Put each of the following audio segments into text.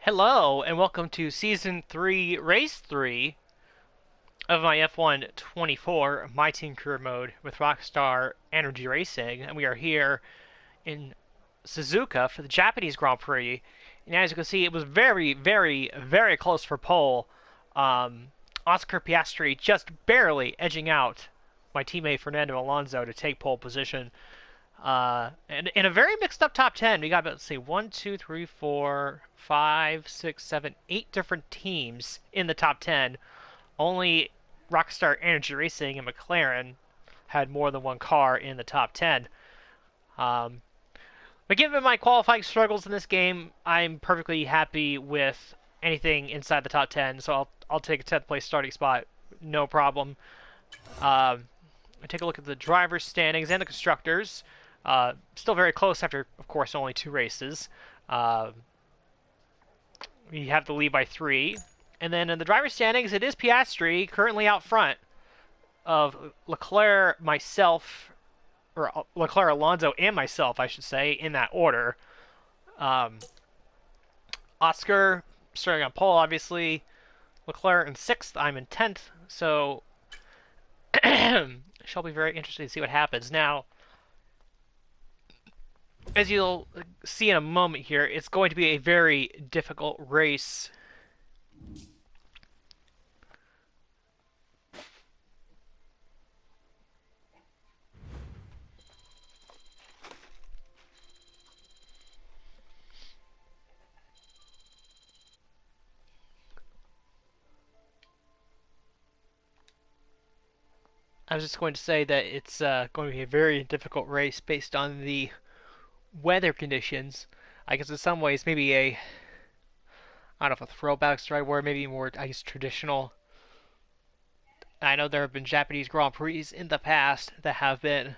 Hello, and welcome to Season 3, Race 3 of my F1 24, My Team Career Mode with Rockstar Energy Racing. And we are here in Suzuka for the Japanese Grand Prix. And as you can see, it was very, very, very close for pole. Oscar Piastri just barely edging out my teammate Fernando Alonso to take pole position. And in a very mixed up top 10, we got, let's see, 1, 2, 3, 4, 5, 6, 7, 8 different teams in the top 10. Only Rockstar Energy Racing and McLaren had more than one car in the top 10. Um, but given my qualifying struggles in this game, I'm perfectly happy with anything inside the top 10, so I'll take a 10th place starting spot, no problem. I take a look at the drivers' standings and the constructors. Still very close after, of course, only 2 races. We have the lead by 3. And then in the driver's standings, it is Piastri currently out front of Leclerc, myself, or Leclerc, Alonso, and myself, I should say, in that order. Oscar starting on pole, obviously. Leclerc in 6th, I'm in 10th. So, shall be very interesting to see what happens. Now, as you'll see in a moment here, it's going to be a very difficult race. I was just going to say that it's going to be a very difficult race based on the weather conditions. I guess in some ways, maybe I don't know if a throwback's the right word, maybe more, I guess, traditional. I know there have been Japanese Grand Prix in the past that have been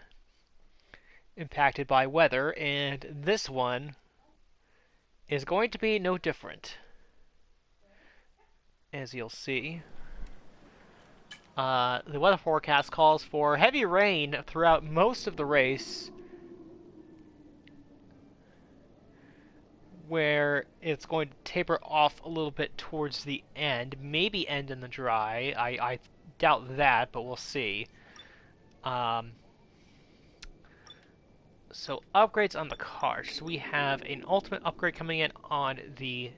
impacted by weather, and this one is going to be no different, as you'll see. The weather forecast calls for heavy rain throughout most of the race, where it's going to taper off a little bit towards the end, maybe end in the dry. I doubt that, but we'll see. So upgrades on the cars. So we have an ultimate upgrade coming in on the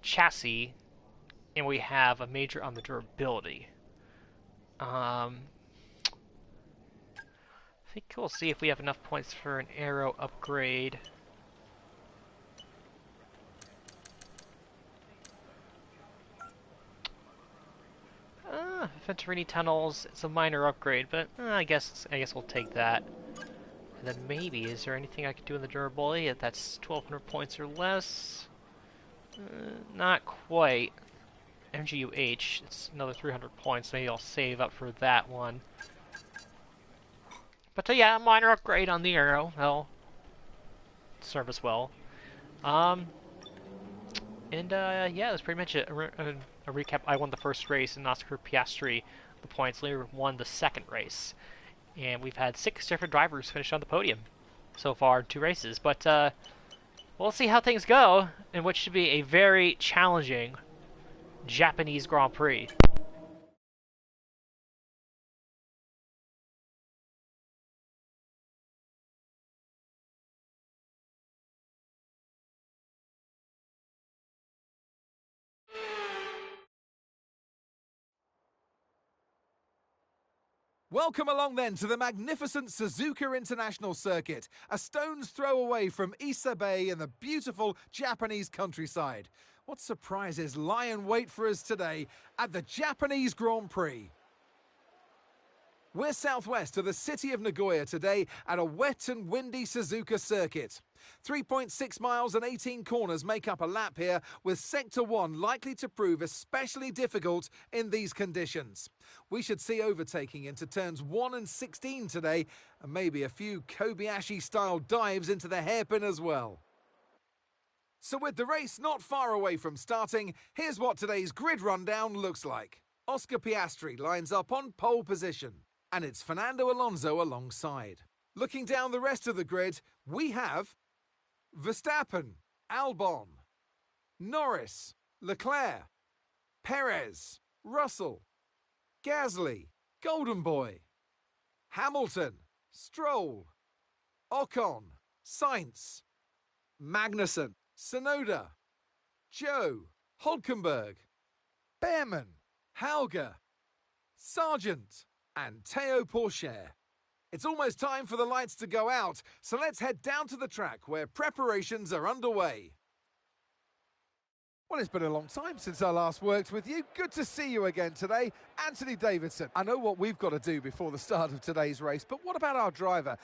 chassis, and we have a major on the durability. I think we'll see if we have enough points for an aero upgrade. Venturini tunnels. It's a minor upgrade, but I guess we'll take that. And then maybe, is there anything I could do in the durability if that's 1,200 points or less? Not quite. MGUH, it's another 300 points. Maybe I'll save up for that one. But yeah, a minor upgrade on the aero. That'll serve us well. Yeah, that's pretty much it. A recap. I won the first race, and Oscar Piastri, the points leader, won the second race. And we've had 6 different drivers finish on the podium so far in 2 races. But we'll see how things go in what should be a very challenging Japanese Grand Prix. Welcome along then to the magnificent Suzuka International Circuit, a stone's throw away from Issa Bay in the beautiful Japanese countryside. What surprises lie in wait for us today at the Japanese Grand Prix? We're southwest of the city of Nagoya today at a wet and windy Suzuka circuit. 3.6 miles and 18 corners make up a lap here, with Sector 1 likely to prove especially difficult in these conditions. We should see overtaking into turns 1 and 16 today, and maybe a few Kobayashi-style dives into the hairpin as well. So with the race not far away from starting, here's what today's grid rundown looks like. Oscar Piastri lines up on pole position, and it's Fernando Alonso alongside. Looking down the rest of the grid, we have Verstappen, Albon, Norris, Leclerc, Perez, Russell, Gasly, Golden Boy, Hamilton, Stroll, Ocon, Sainz, Magnussen, Sonoda, Joe, Hulkenberg, Behrman, Hauger, Sargent, and Teo Pourchaire. It's almost time for the lights to go out, so let's head down to the track where preparations are underway. Well, it's been a long time since I last worked with you. Good to see you again today. Anthony Davidson, I know what we've got to do before the start of today's race, but what about our driver?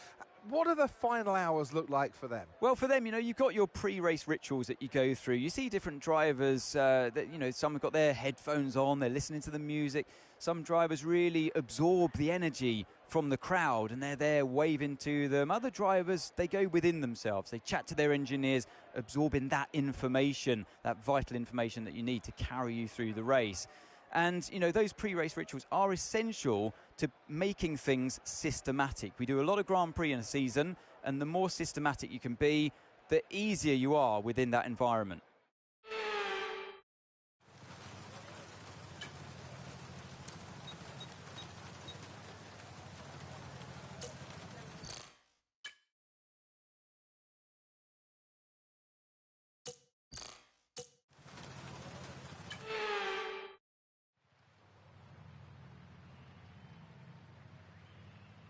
What do the final hours look like for them? Well, for them, you've got your pre-race rituals that you go through. You see different drivers that, some have got their headphones on, they're listening to the music. Some drivers really absorb the energy from the crowd and they're there waving to them. Other drivers, they go within themselves. They chat to their engineers, absorbing that information, that vital information that you need to carry you through the race. And, those pre-race rituals are essential to making things systematic. We do a lot of Grand Prix in a season, and the more systematic you can be, the easier you are within that environment.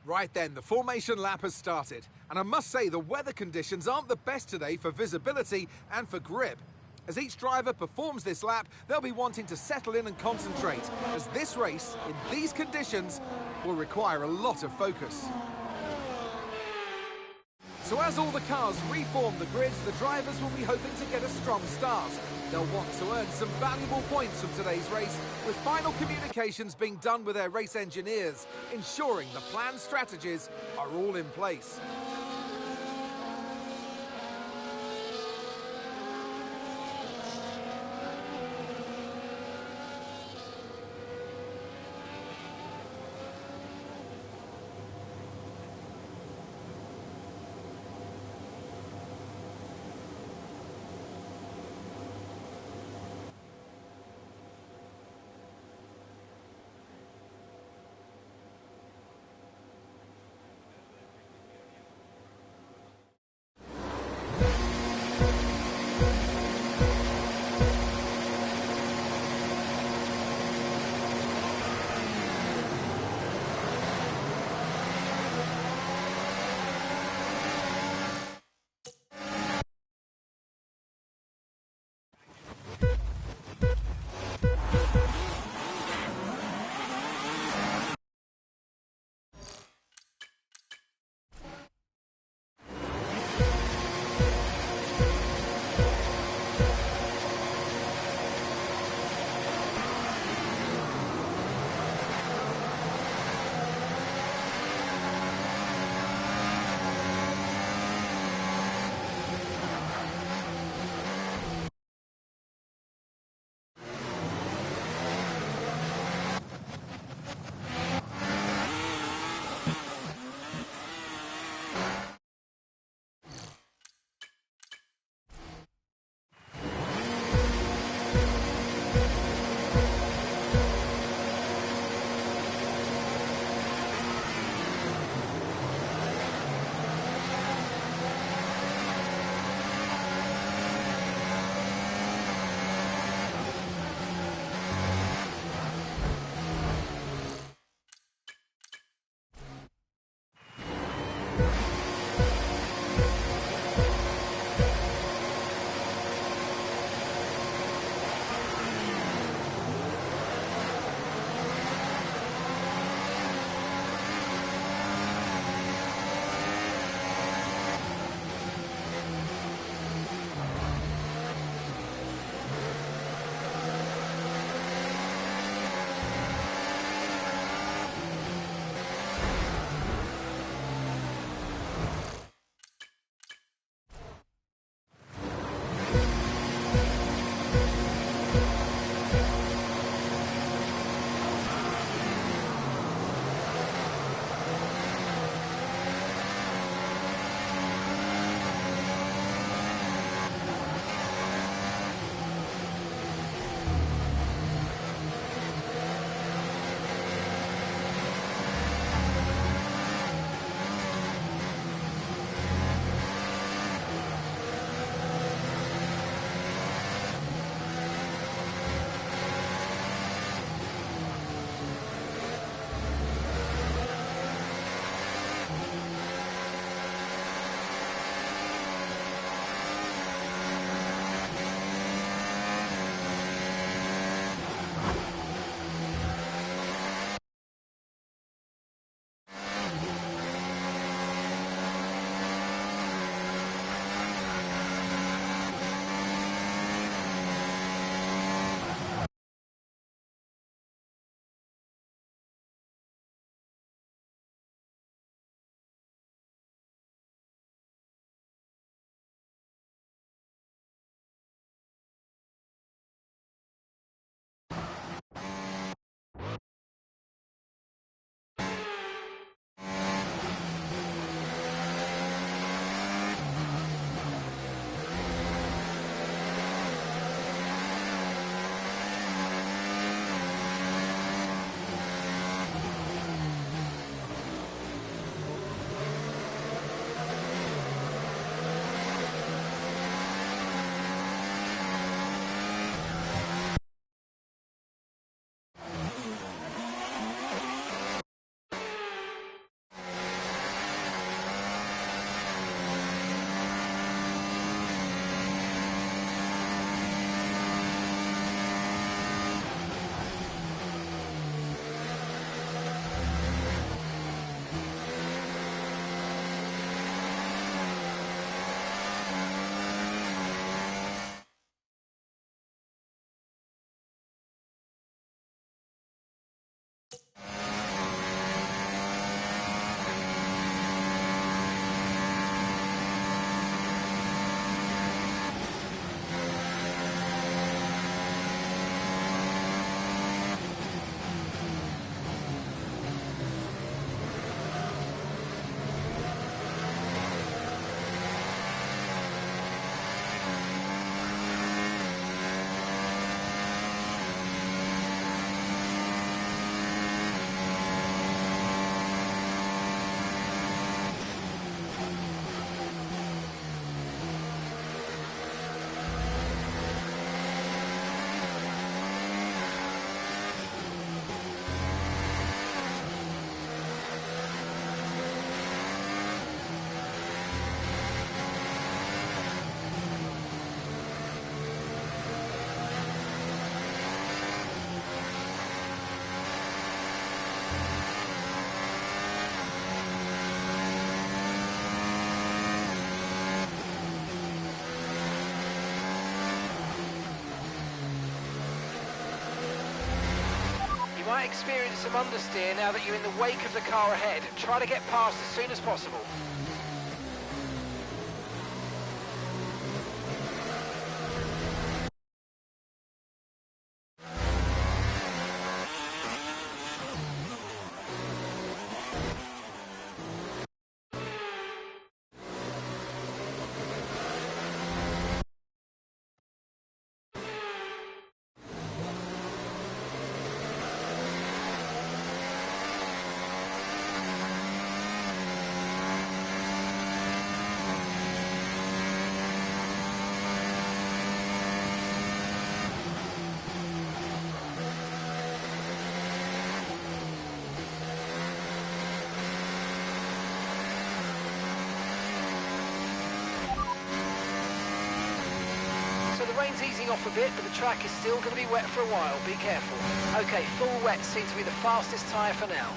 Right then, the formation lap has started, and I must say the weather conditions aren't the best today for visibility and for grip. As each driver performs this lap, they'll be wanting to settle in and concentrate, as this race, in these conditions, will require a lot of focus. So as all the cars reform the grids, the drivers will be hoping to get a strong start. They'll want to earn some valuable points from today's race, with final communications being done with their race engineers, ensuring the planned strategies are all in place. might experience some understeer now that you're in the wake of the car ahead. Try to get past as soon as possible. So the rain's easing off a bit, but the track is still going to be wet for a while. Be careful. Okay, full wet seems to be the fastest tyre for now.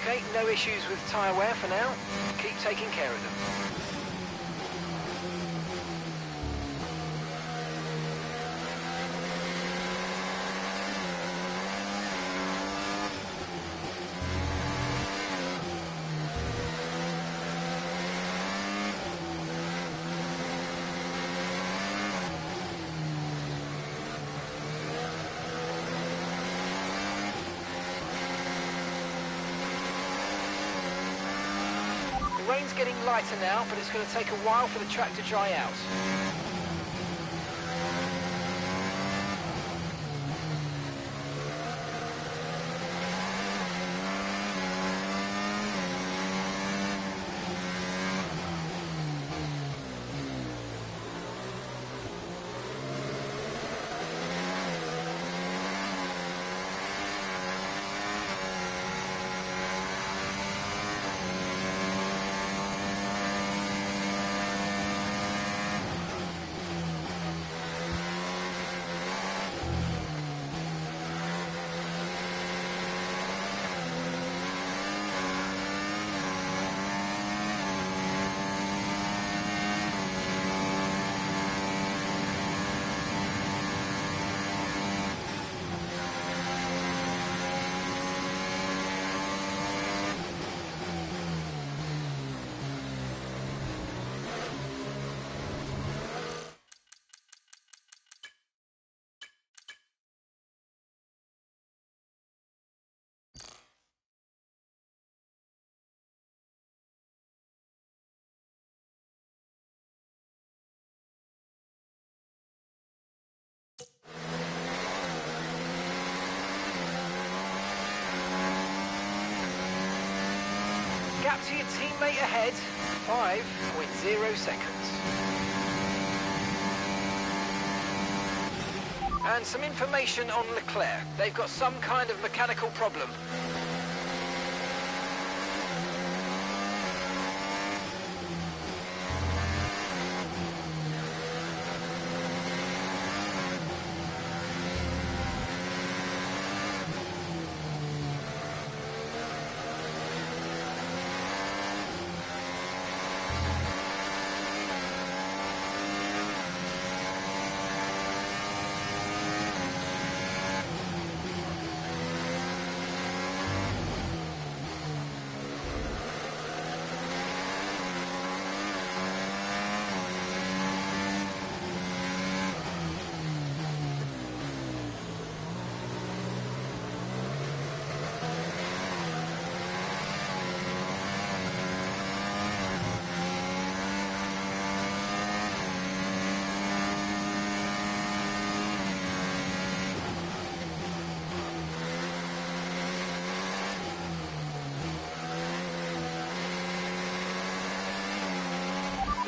Okay, no issues with tyre wear for now. Keep taking care of them. The rain's getting lighter now, but it's going to take a while for the track to dry out. Gap to your teammate ahead, 5.0 seconds. And some information on Leclerc. They've got some kind of mechanical problem.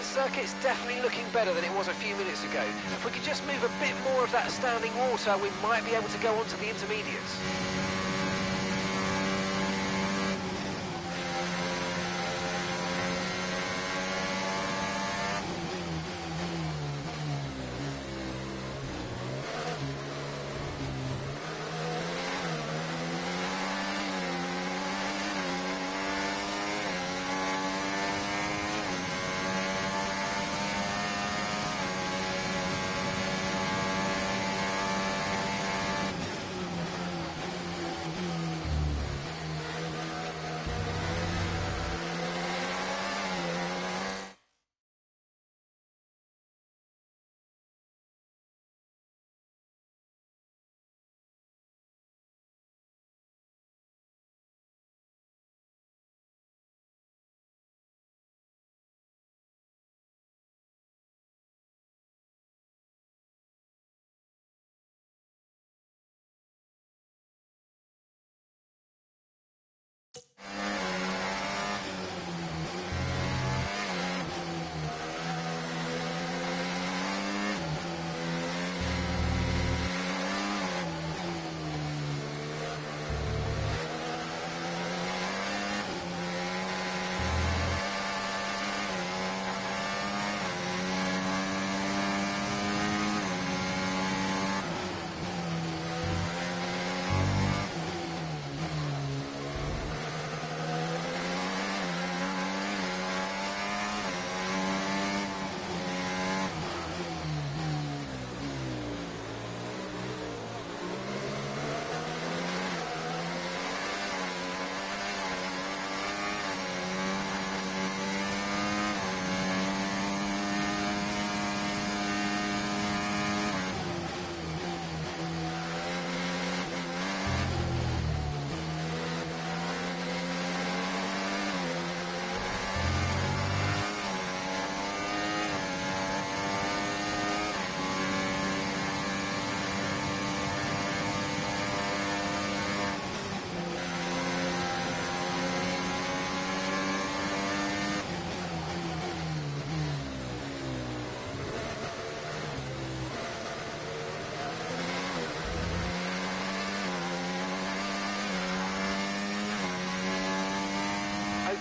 Circuit's definitely looking better than it was a few minutes ago. If we could just move a bit more of that standing water, we might be able to go on to the intermediates.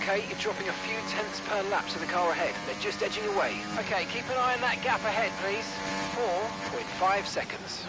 Okay, you're dropping a few tenths per lap to the car ahead. They're just edging away. Okay, keep an eye on that gap ahead, please. 4.5 seconds.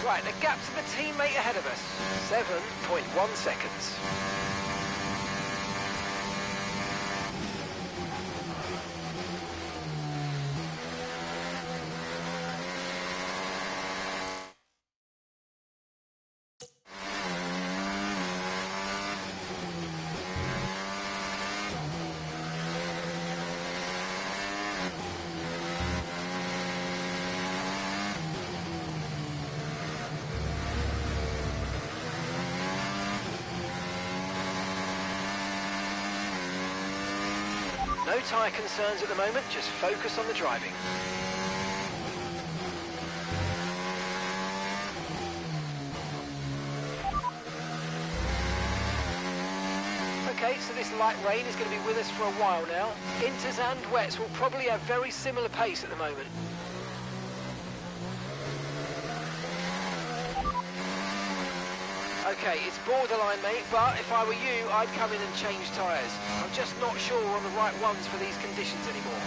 Right, the gap to the teammate ahead of us, 7.1 seconds. No tyre concerns at the moment, just focus on the driving. Okay, so this light rain is going to be with us for a while now. Inters and wets will probably have very similar pace at the moment. Okay, it's borderline, mate, but if I were you, I'd come in and change tyres. I'm just not sure we're on the right ones for these conditions anymore.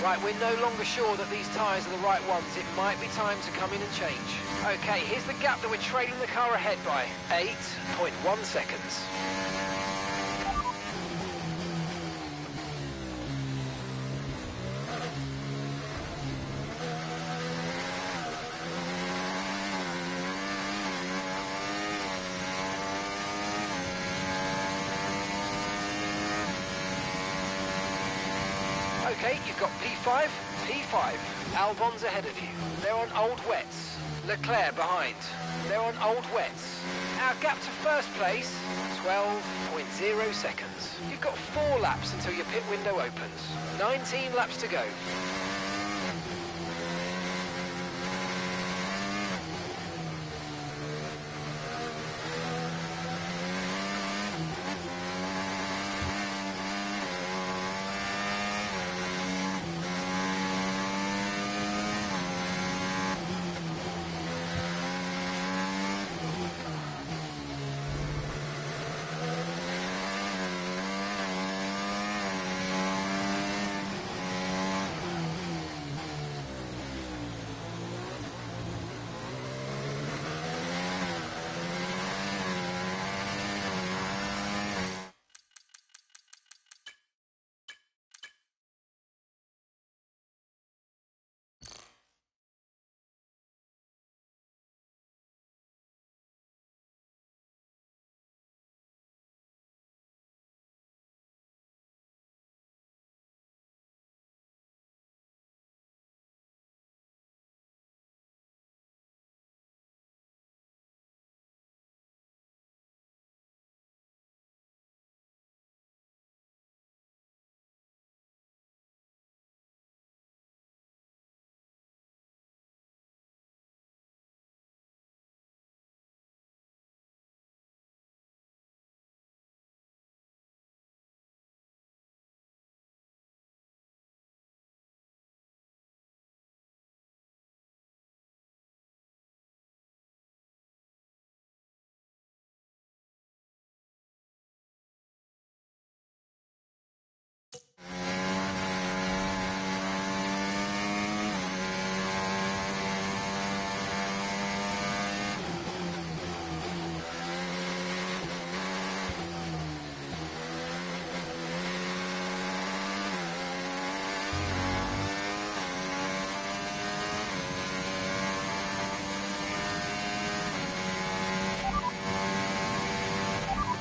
Right, we're no longer sure that these tyres are the right ones. It might be time to come in and change. Okay, here's the gap that we're trailing the car ahead by. 8.1 seconds. Okay, you've got P5, P5. Albon's ahead of you. They're on old wets. Leclerc behind. They're on old wets. Our gap to first place, 12.0 seconds. You've got 4 laps until your pit window opens. 19 laps to go.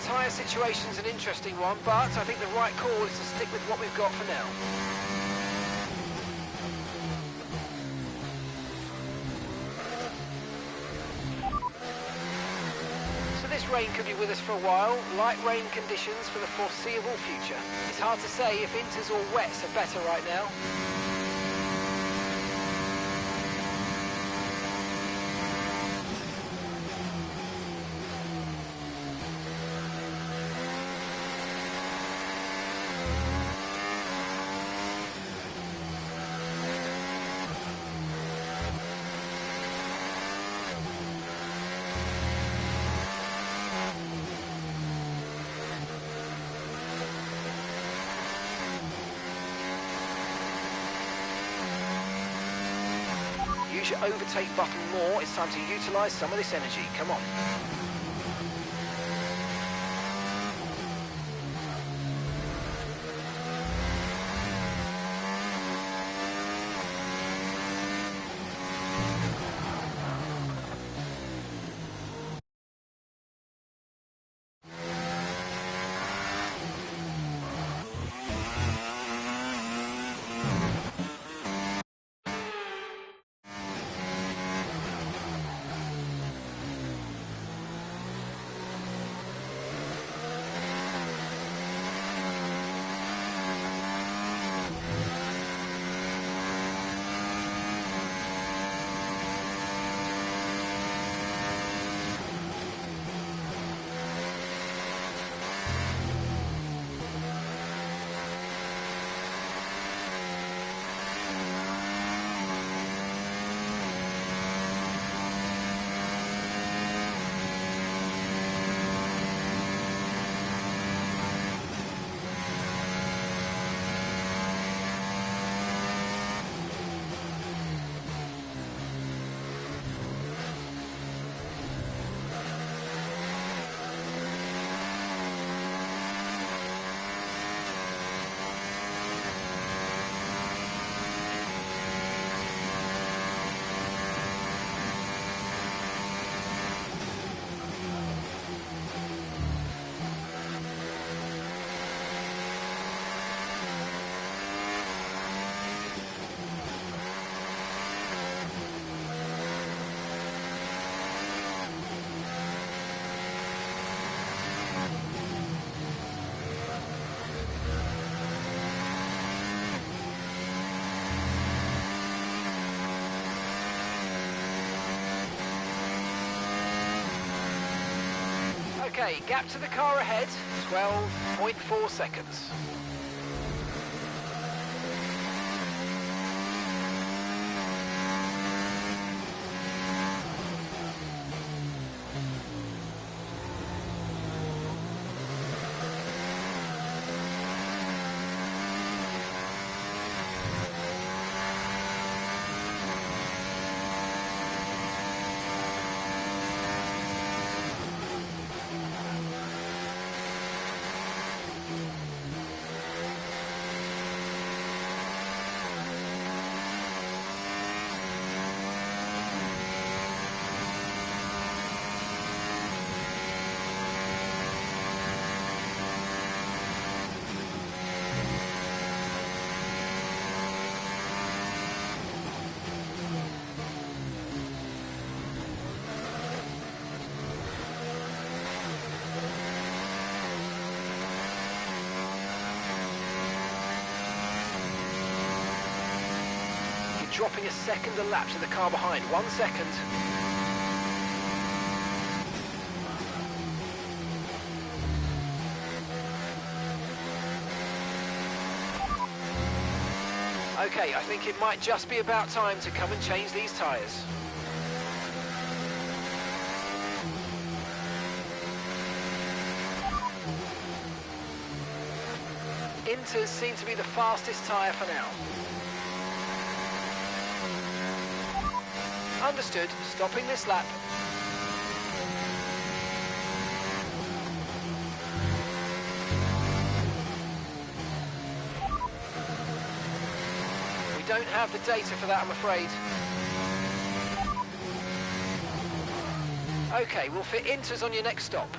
Tyre situation's an interesting one, but I think the right call is to stick with what we've got for now. So this rain could be with us for a while. Light rain conditions for the foreseeable future. It's hard to say if inters or wets are better right now. Use your overtake button more. It's time to utilise some of this energy. Come on. Okay, gap to the car ahead, 12.4 seconds. Dropping a second a lap to the car behind. 1 second. Okay, I think it might just be about time to come and change these tyres. Inters seem to be the fastest tyre for now. Understood. Stopping this lap. We don't have the data for that, I'm afraid. Okay, we'll fit inters on your next stop.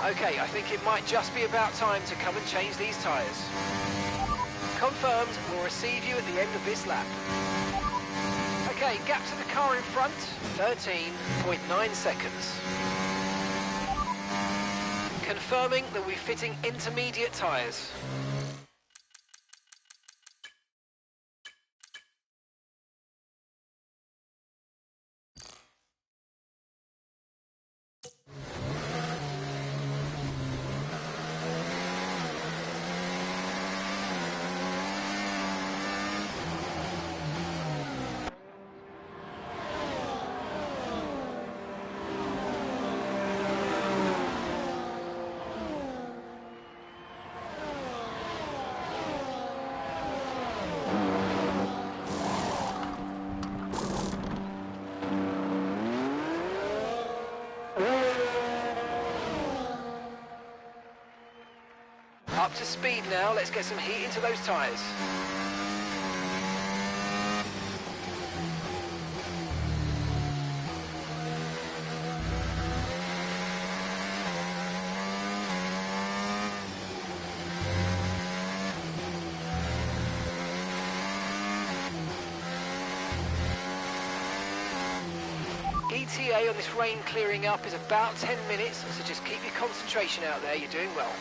Okay, I think it might just be about time to come and change these tyres. Confirmed, we'll receive you at the end of this lap. Okay, gap to the car in front, 13.9 seconds. Confirming that we're fitting intermediate tyres. Up to speed now, let's get some heat into those tyres. ETA on this rain clearing up is about 10 minutes, so just keep your concentration out there, you're doing well.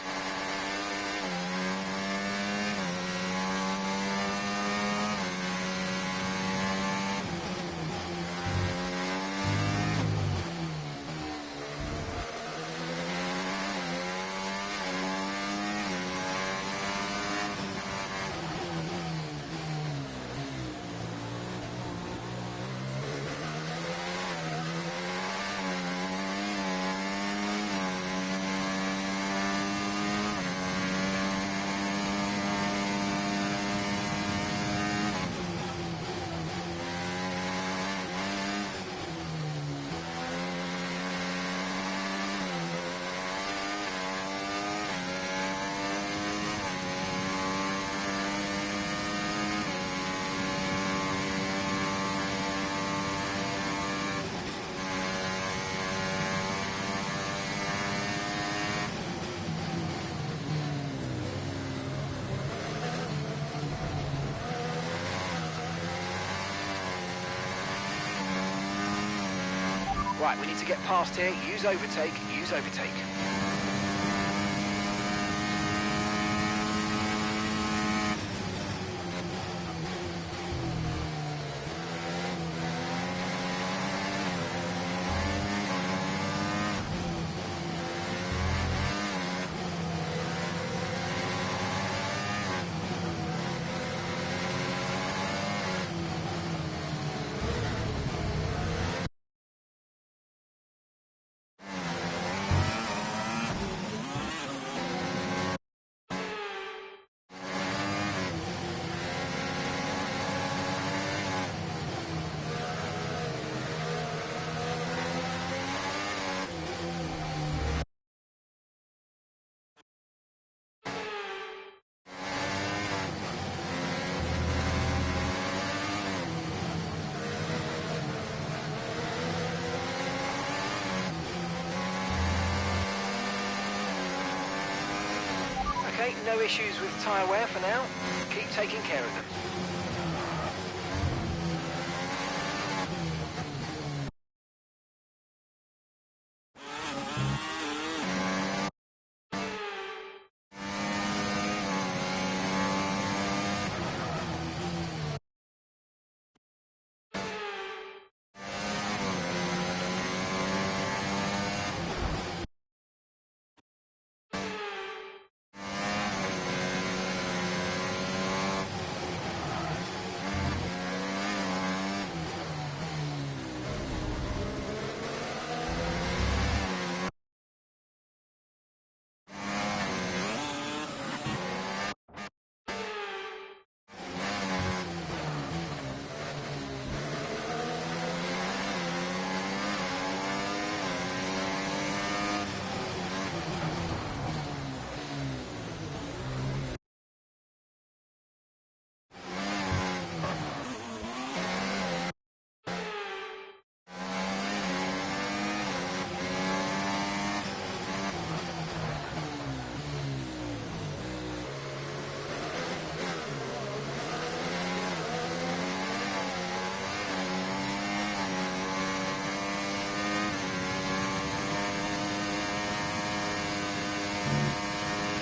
Right, we need to get past here. Use overtake, use overtake. Okay, no issues with tyre wear for now. Keep taking care of them.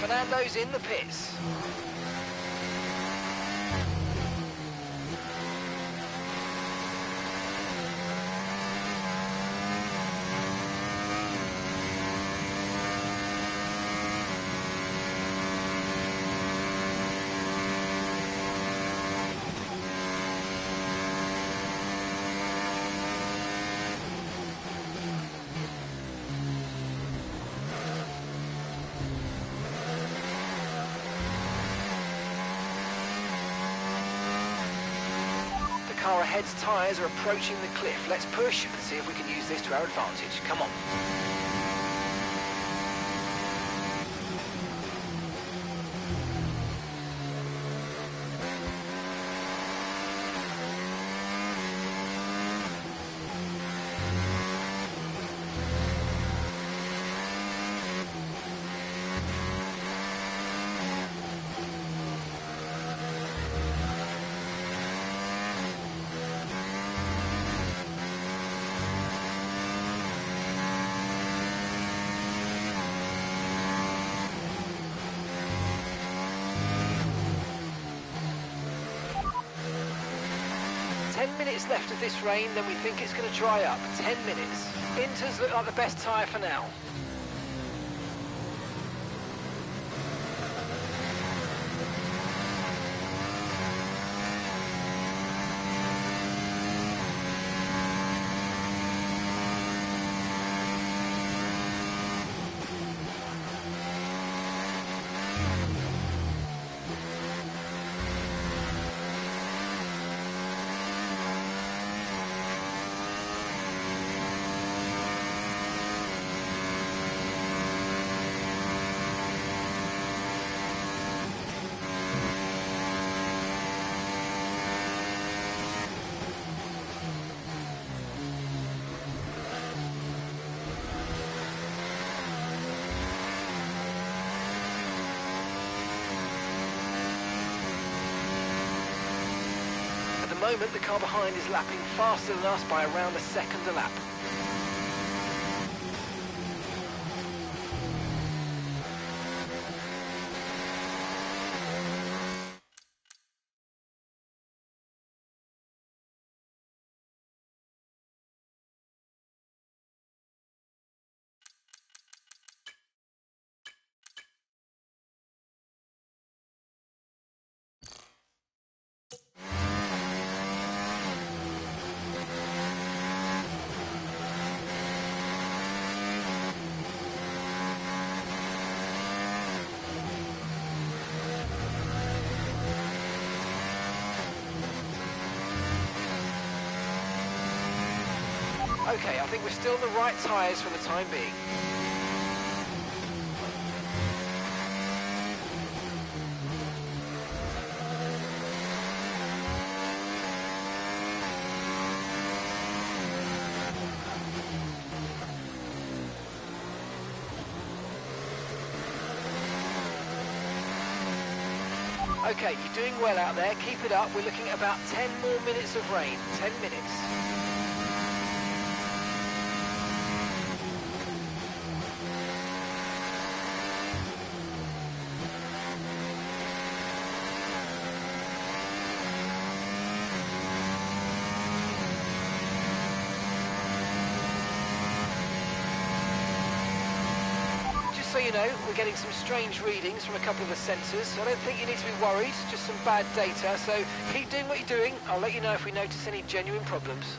Fernando's in the pits. The car ahead's tyres are approaching the cliff. Let's push and see if we can use this to our advantage. Come on. Minutes left of this rain, then we think it's going to dry up. 10 minutes. Inters look like the best tyre for now. At the moment, the car behind is lapping faster than us by around a second a lap. Okay, I think we're still on the right tyres for the time being. Okay, you're doing well out there. Keep it up. We're looking at about 10 more minutes of rain. 10 minutes. Just so you know, we're getting some strange readings from a couple of the sensors. I don't think you need to be worried, just some bad data. So keep doing what you're doing. I'll let you know if we notice any genuine problems.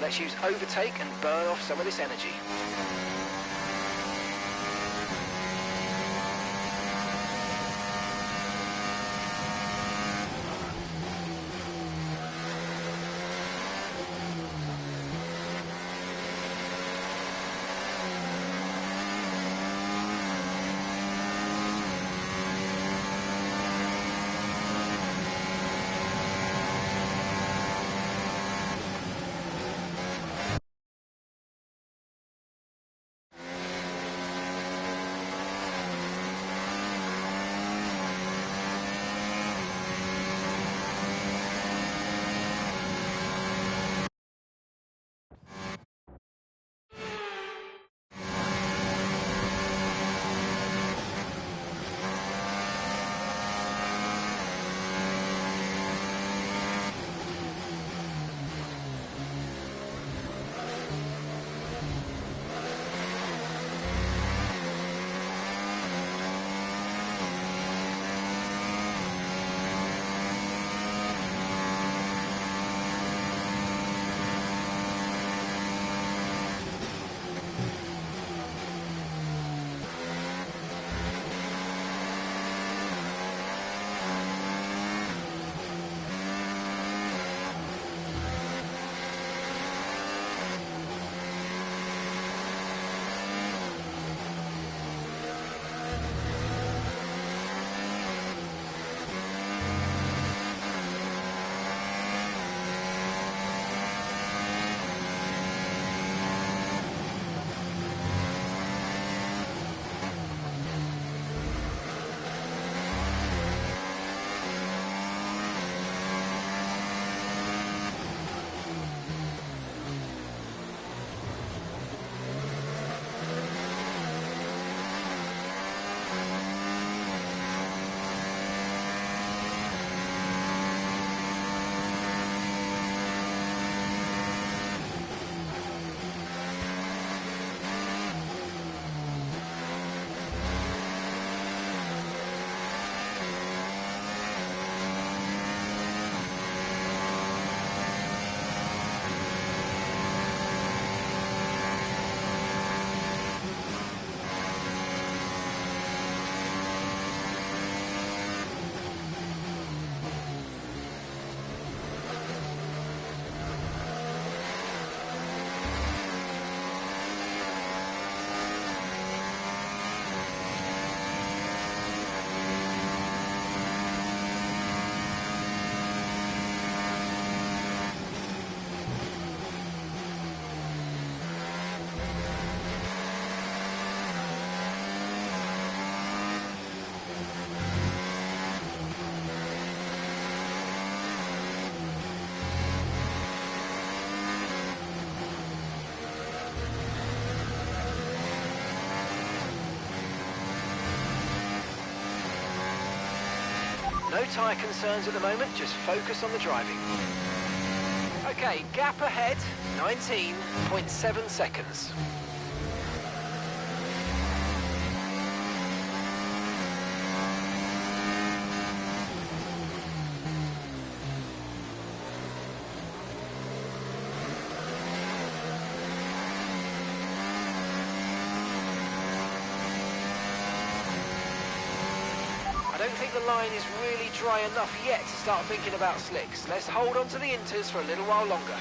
Let's use overtake and burn off some of this energy. No tyre concerns at the moment, just focus on the driving. Okay, gap ahead, 19.7 seconds. I don't think the line is really dry enough yet to start thinking about slicks. Let's hold on to the inters for a little while longer.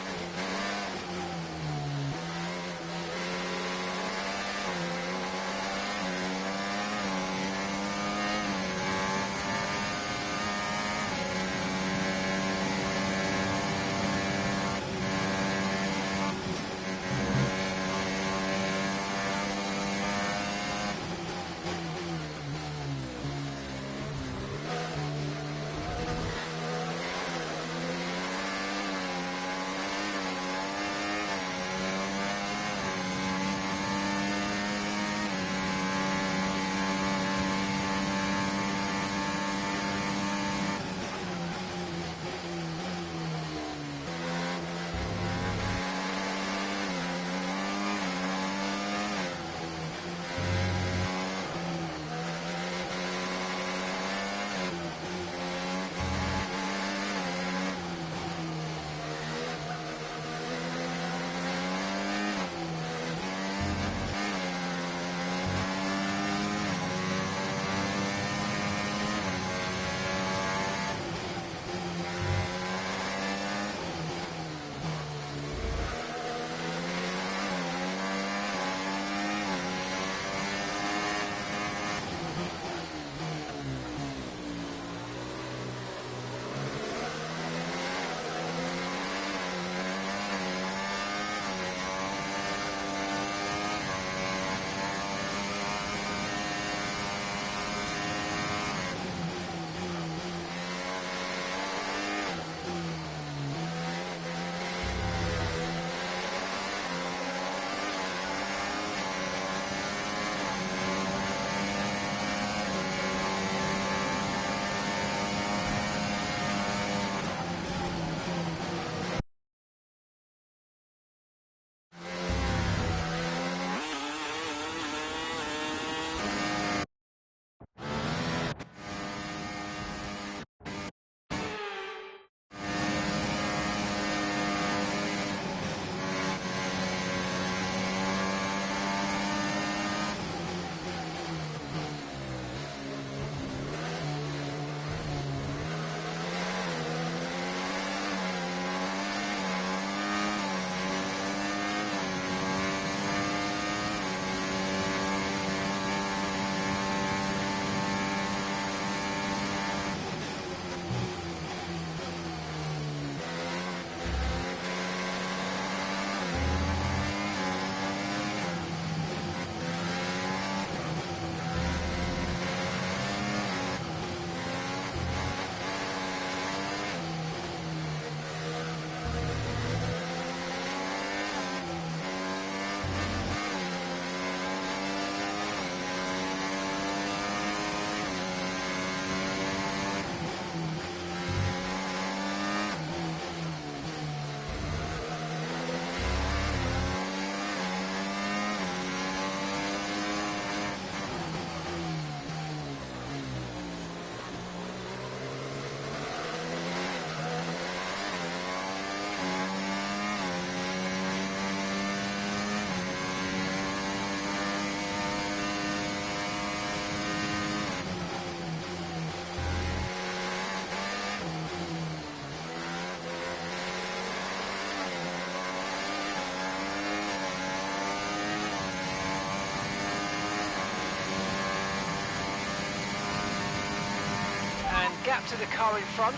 Gap to the car in front,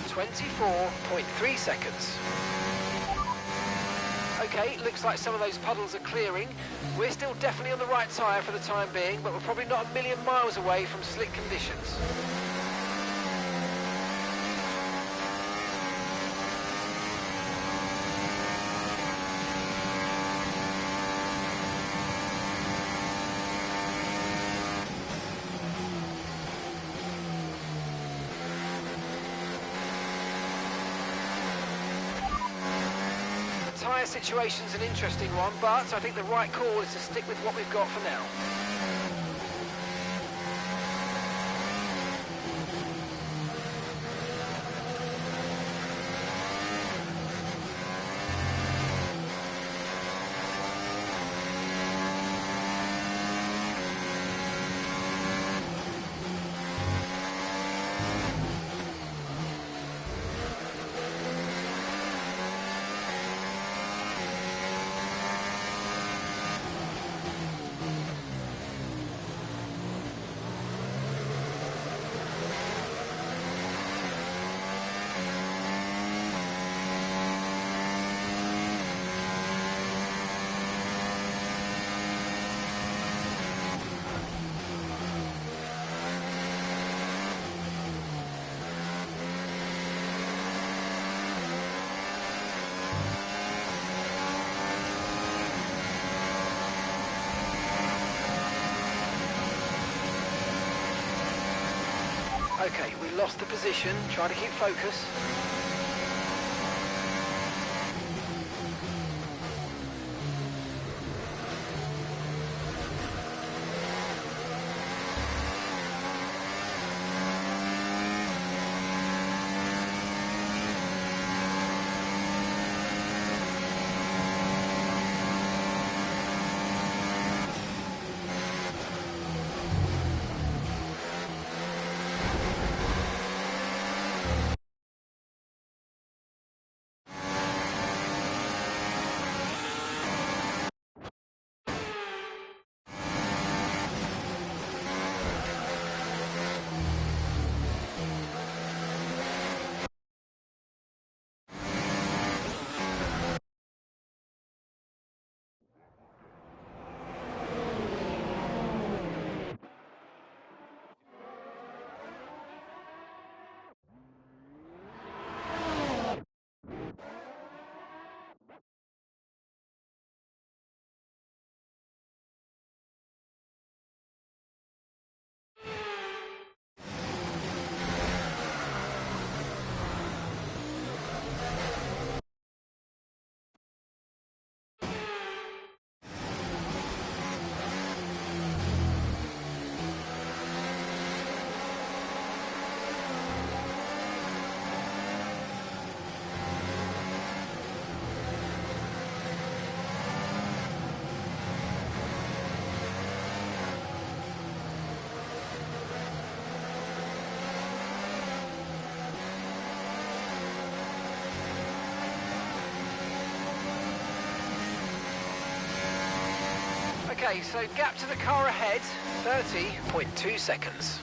24.3 seconds. Okay, looks like some of those puddles are clearing. We're still definitely on the right tyre for the time being, but we're probably not a million miles away from slick conditions. tyre situation's an interesting one, but I think the right call is to stick with what we've got for now. Okay, we lost the position. Try to keep focus. Okay, so gap to the car ahead, 30.2 seconds.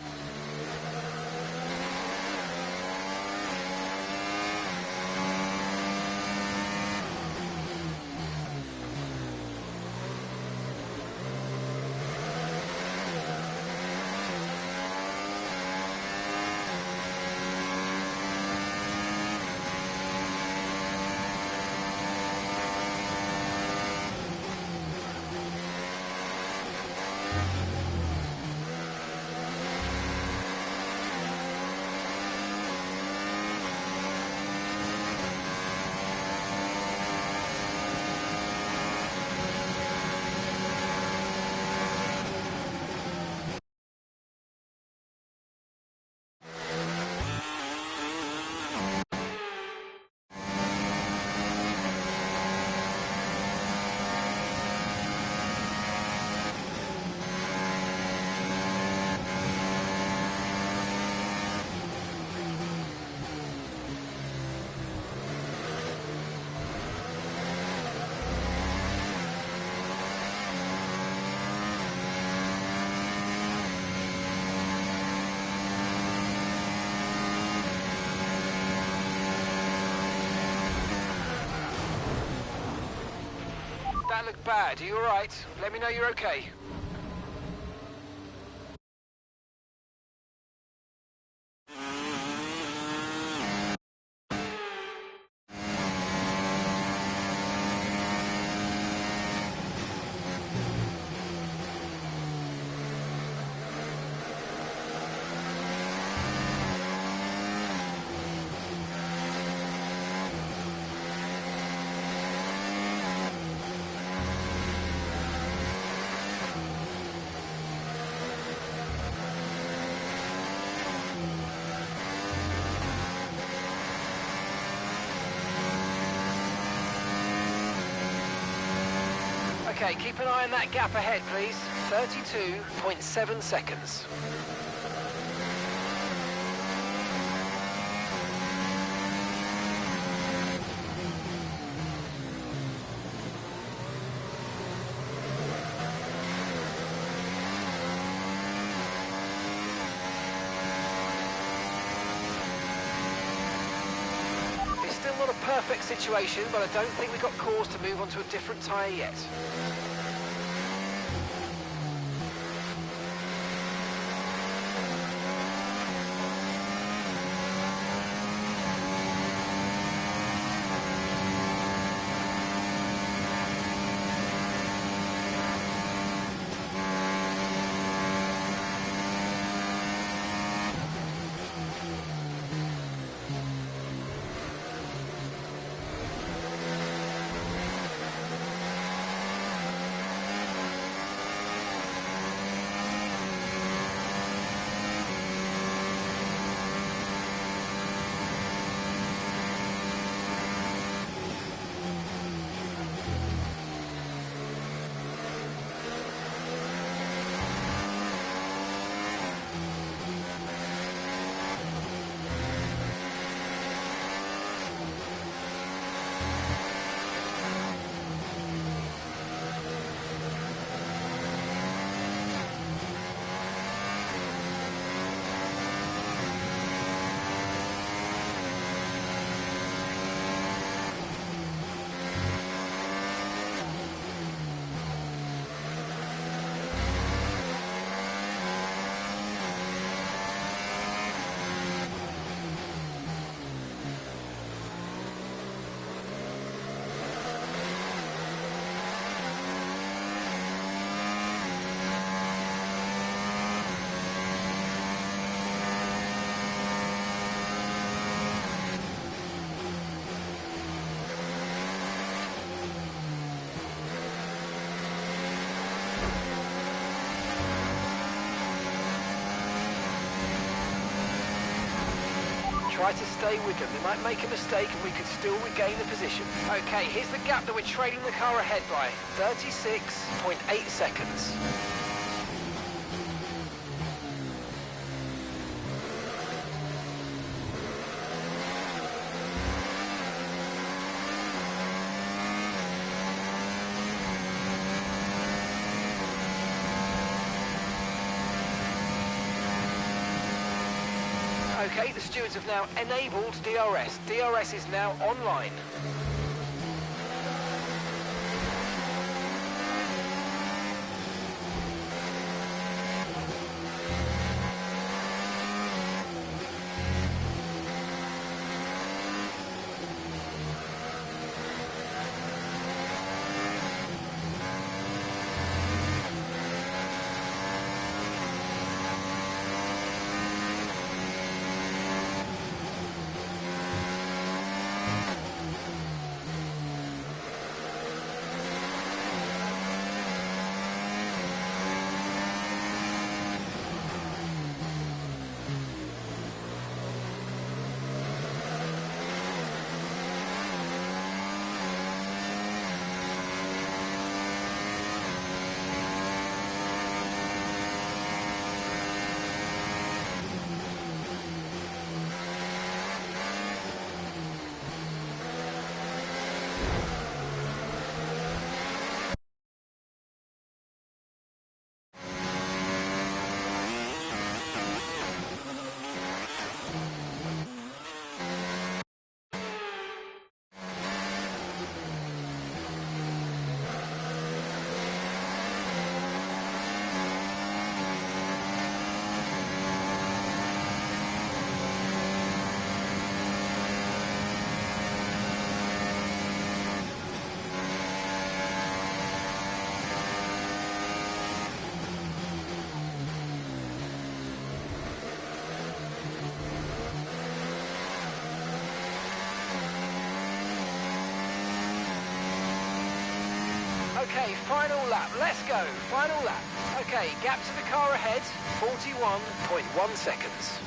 That looked bad. Are you alright? Let me know you're okay. Okay, keep an eye on that gap ahead, please. 32.7 seconds. It's still not a perfect situation, but I don't think we've got cause to move on to a different tyre yet. Try to stay with them. They might make a mistake and we could still regain the position. Okay, here's the gap that we're trailing the car ahead by. 36.8 seconds. Okay, the stewards have now enabled DRS. DRS is now online. Okay, final lap. Let's go. Final lap. Okay, gap to the car ahead, 41.1 seconds.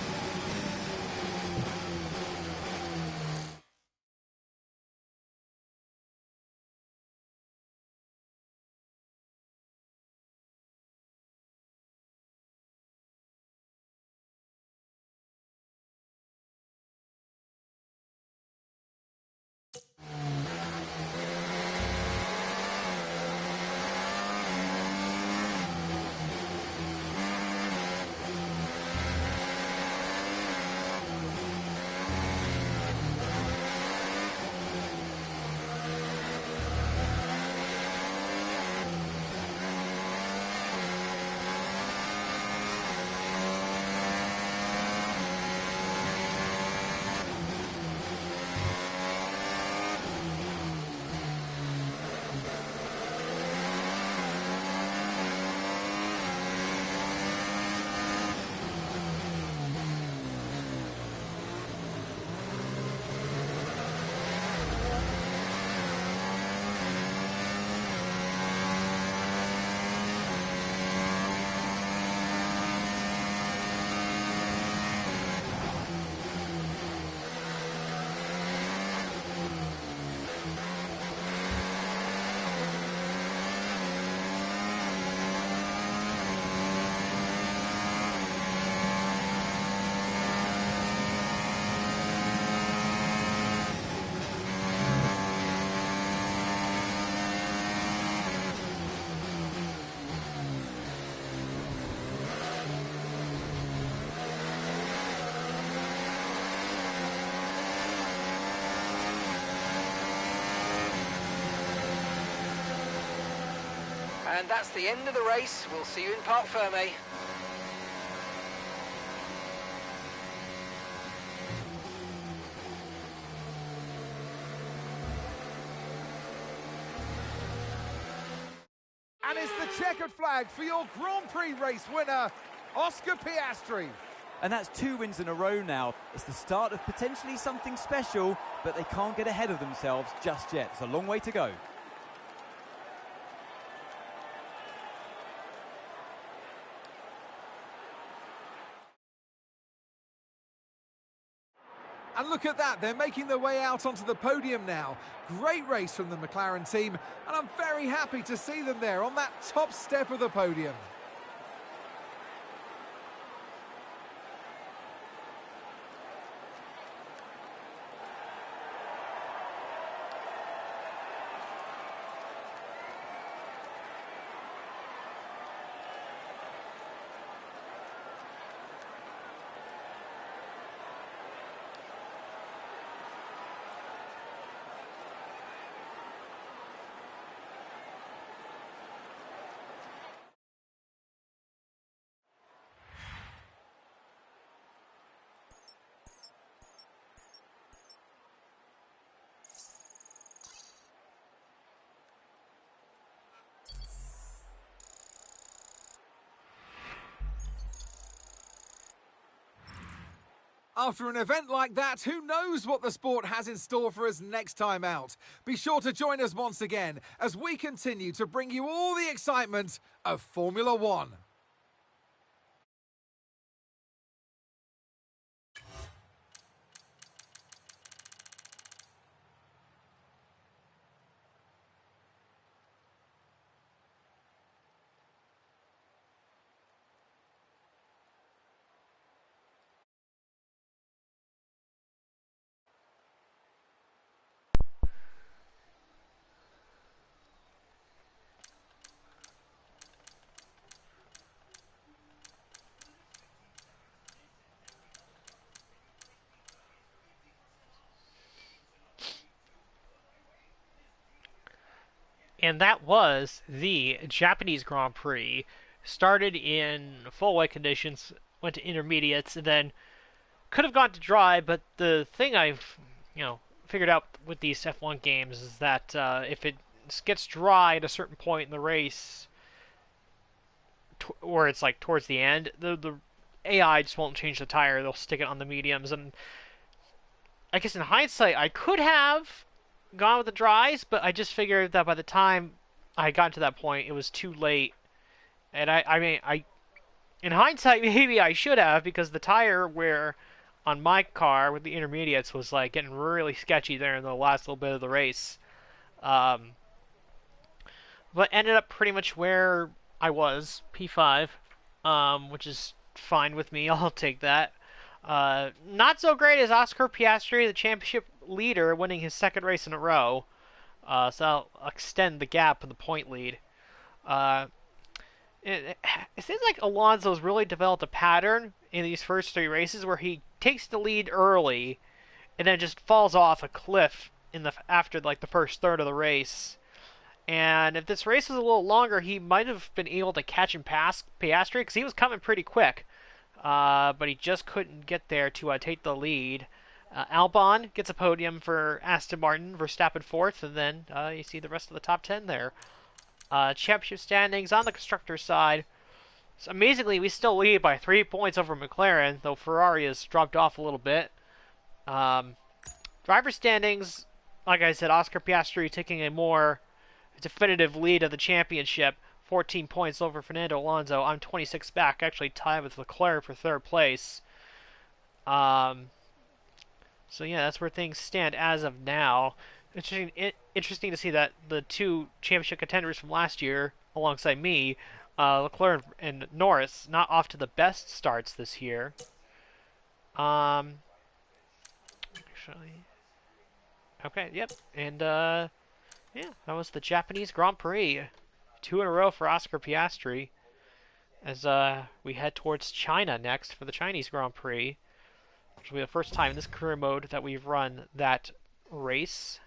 And that's the end of the race. We'll see you in Parc Fermé. And it's the checkered flag for your Grand Prix race winner, Oscar Piastri. And that's 2 wins in a row now. It's the start of potentially something special, but they can't get ahead of themselves just yet. It's a long way to go. And look at that, they're making their way out onto the podium now. Great race from the McLaren team, and I'm very happy to see them there on that top step of the podium. After an event like that, who knows what the sport has in store for us next time out? Be sure to join us once again as we continue to bring you all the excitement of Formula One. And that was the Japanese Grand Prix. Started in full wet conditions, went to intermediates, and then could have gone to dry. But the thing I've, figured out with these F1 games is that if it gets dry at a certain point in the race, or it's like towards the end, the AI just won't change the tire. They'll stick it on the mediums, and I guess in hindsight, I could have gone with the dries, but I just figured that by the time I got to that point, it was too late. And in hindsight, maybe I should have, because the tire wear on my car with the intermediates was like getting really sketchy there in the last little bit of the race. Um, but ended up pretty much where I was, P5, which is fine with me. I'll take that. Not so great as Oscar Piastri, the championship leader, winning his second race in a row. So I'll extend the gap in the point lead. Uh, it seems like Alonso's really developed a pattern in these first 3 races where he takes the lead early and then just falls off a cliff after like the first third of the race. And if this race was a little longer, he might have been able to catch and pass Piastri because he was coming pretty quick. But he just couldn't get there to take the lead. Albon gets a podium for Aston Martin, Verstappen fourth, and then you see the rest of the top 10 there. Championship standings on the constructor side. So amazingly, we still lead by 3 points over McLaren, though Ferrari has dropped off a little bit. Driver standings, like I said, Oscar Piastri taking a more definitive lead of the championship. 14 points over Fernando Alonso. I'm 26 back, actually tied with Leclerc for third place. So yeah, that's where things stand as of now. Interesting to see that the 2 championship contenders from last year, alongside me, Leclerc and Norris, not off to the best starts this year. Actually, okay, yep, and yeah, that was the Japanese Grand Prix. 2 in a row for Oscar Piastri. As we head towards China next for the Chinese Grand Prix, which will be the first time in this career mode that we've run that race.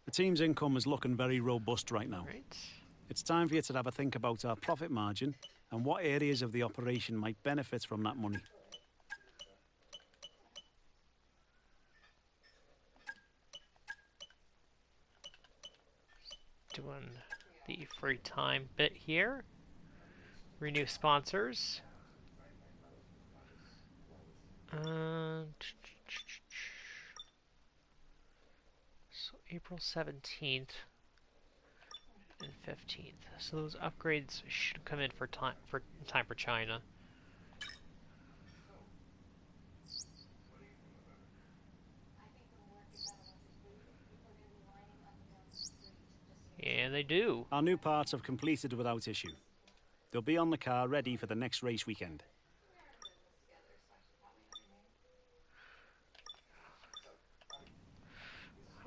The team's income is looking very robust right now. Right. It's time for you to have a think about our profit margin and what areas of the operation might benefit from that money. Doing the free time bit here. Renew sponsors. So April 17th and 15th. So those upgrades should come in for time for China. And they do. Our new parts have completed without issue. They'll be on the car ready for the next race weekend.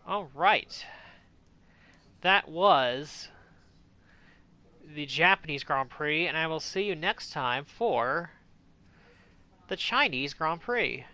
All right. That was the Japanese Grand Prix, and I will see you next time for the Chinese Grand Prix.